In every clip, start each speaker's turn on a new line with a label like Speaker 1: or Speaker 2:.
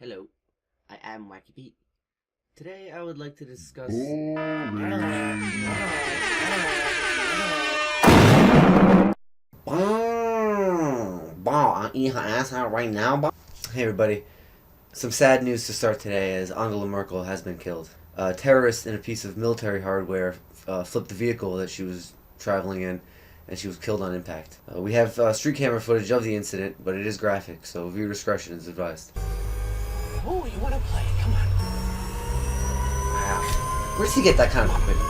Speaker 1: Hello, I am Wacky Pete. Today I would like to discuss... I'll eat her ass out right now. Hey everybody, some sad news to start today as Angela Merkel has been killed. A terrorist in a piece of military hardware flipped the vehicle that she was traveling in, and she was killed on impact. We have street camera footage of the incident, but it is graphic, so viewer discretion is advised.
Speaker 2: Oh, you want to play? Come on.
Speaker 1: Wow. Where does he get that kind of equipment?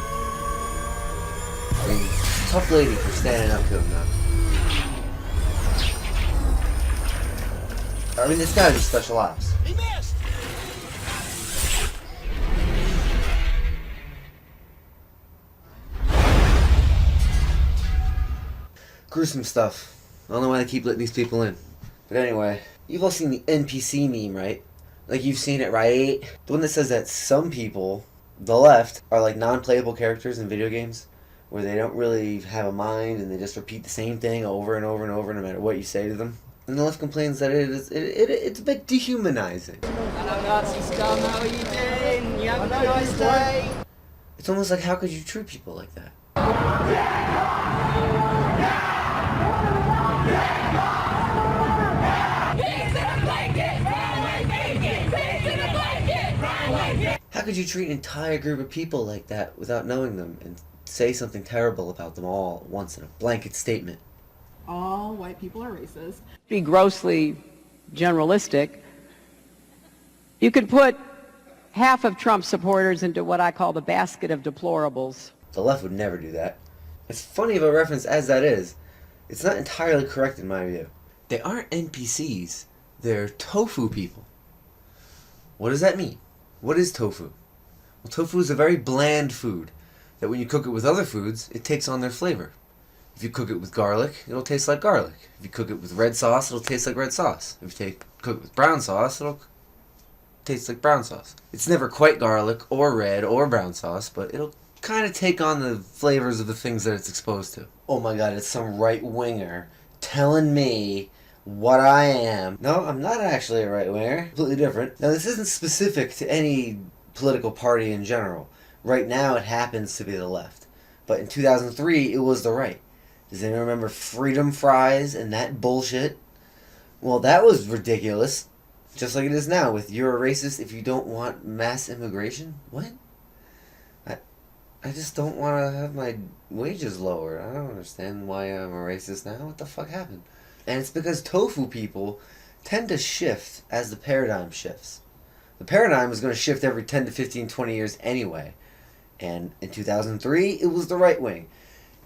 Speaker 1: I mean, tough lady for standing up to him now. I mean, this guy's a special ops.
Speaker 2: He missed!
Speaker 1: Gruesome stuff. I don't know why they keep letting these people in. But anyway, you've all seen the NPC meme, right? Like, you've seen it, right? The one that says that some people, the left, are like non-playable characters in video games, where they don't really have a mind and they just repeat the same thing over and over and over no matter what you say to them. And the left complains that it's a bit dehumanizing.
Speaker 2: Hello, Nazi scum, how are you doing? You having a nice day?
Speaker 1: It's almost like, how could you treat people like that? How could you treat an entire group of people like that without knowing them and say something terrible about them all at once in a blanket statement?
Speaker 3: All white people are racist.
Speaker 4: Be grossly generalistic. You could put half of Trump supporters into what I call the basket of deplorables.
Speaker 1: The left would never do that. As funny of a reference as that is, it's not entirely correct in my view. They aren't NPCs, they're tofu people. What does that mean? What is tofu? Well, tofu is a very bland food that when you cook it with other foods, it takes on their flavor. If you cook it with garlic, it'll taste like garlic. If you cook it with red sauce, it'll taste like red sauce. If you cook it with brown sauce, it'll taste like brown sauce. It's never quite garlic or red or brown sauce, but it'll kind of take on the flavors of the things that it's exposed to. Oh my god, it's some right-winger telling me what I am. No, I'm not actually a right-winger. Completely different. Now, this isn't specific to any political party in general. Right now, it happens to be the left. But in 2003, it was the right. Does anyone remember freedom fries and that bullshit? Well, that was ridiculous. Just like it is now with you're a racist if you don't want mass immigration? What? I just don't want to have my wages lowered. I don't understand why I'm a racist now. What the fuck happened? And it's because tofu people tend to shift as the paradigm shifts. The paradigm is going to shift every 10 to 15, 20 years anyway. And in 2003, it was the right wing.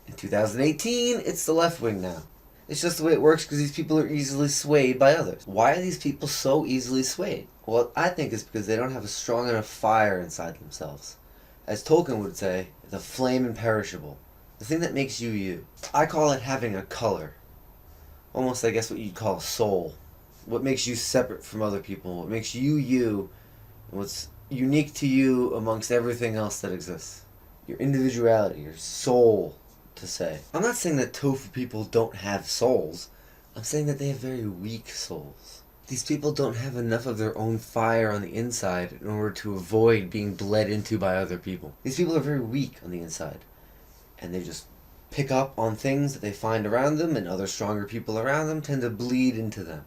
Speaker 1: In 2018, it's the left wing now. It's just the way it works because these people are easily swayed by others. Why are these people so easily swayed? Well, I think it's because they don't have a strong enough fire inside themselves. As Tolkien would say, the flame imperishable. The thing that makes you you. I call it having a color. Almost, I guess, what you'd call a soul. What makes you separate from other people. What makes you you. And what's unique to you amongst everything else that exists. Your individuality, your soul, to say. I'm not saying that tofu people don't have souls. I'm saying that they have very weak souls. These people don't have enough of their own fire on the inside in order to avoid being bled into by other people. These people are very weak on the inside. And they just pick up on things that they find around them, and other stronger people around them tend to bleed into them.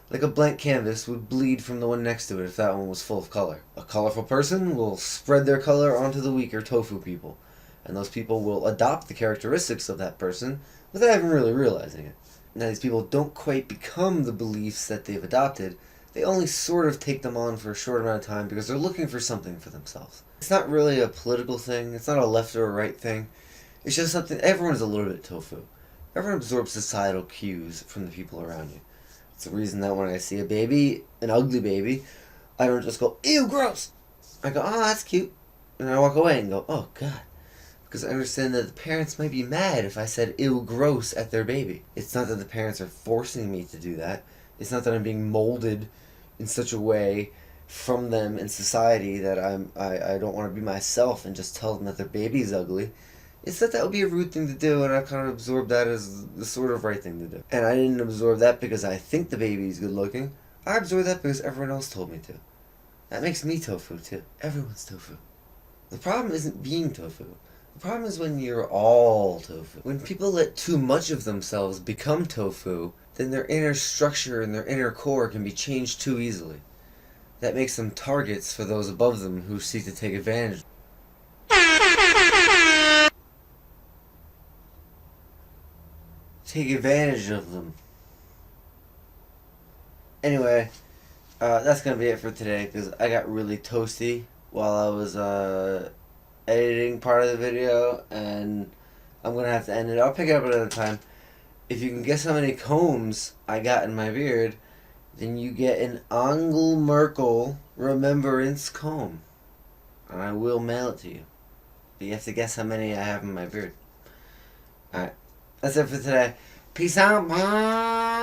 Speaker 1: Like a blank canvas would bleed from the one next to it if that one was full of color. A colorful person will spread their color onto the weaker tofu people. And those people will adopt the characteristics of that person without even really realizing it. Now, these people don't quite become the beliefs that they've adopted. They only sort of take them on for a short amount of time because they're looking for something for themselves. It's not really a political thing. It's not a left or a right thing. It's just something, everyone's a little bit tofu. Everyone absorbs societal cues from the people around you. It's the reason that when I see a baby, an ugly baby, I don't just go, ew, gross! I go, oh, that's cute. And I walk away and go, oh, God. Because I understand that the parents might be mad if I said ew, gross at their baby. It's not that the parents are forcing me to do that. It's not that I'm being molded in such a way from them in society that I don't want to be myself and just tell them that their baby's ugly. It's that would be a rude thing to do, and I kind of absorbed that as the sort of right thing to do. And I didn't absorb that because I think the baby's good looking, I absorb that because everyone else told me to. That makes me tofu too. Everyone's tofu. The problem isn't being tofu. The problem is when you're all tofu. When people let too much of themselves become tofu, then their inner structure and their inner core can be changed too easily. That makes them targets for those above them who seek to take advantage. Take advantage of them. Anyway, that's gonna be it for today because I got really toasty while I was editing part of the video, and I'm gonna have to end it. I'll pick it up another time. If you can guess how many combs I got in my beard, then you get an Angela Merkel remembrance comb, and I will mail it to you. But you have to guess how many I have in my beard. Alright, that's it for today. Peace out, bye!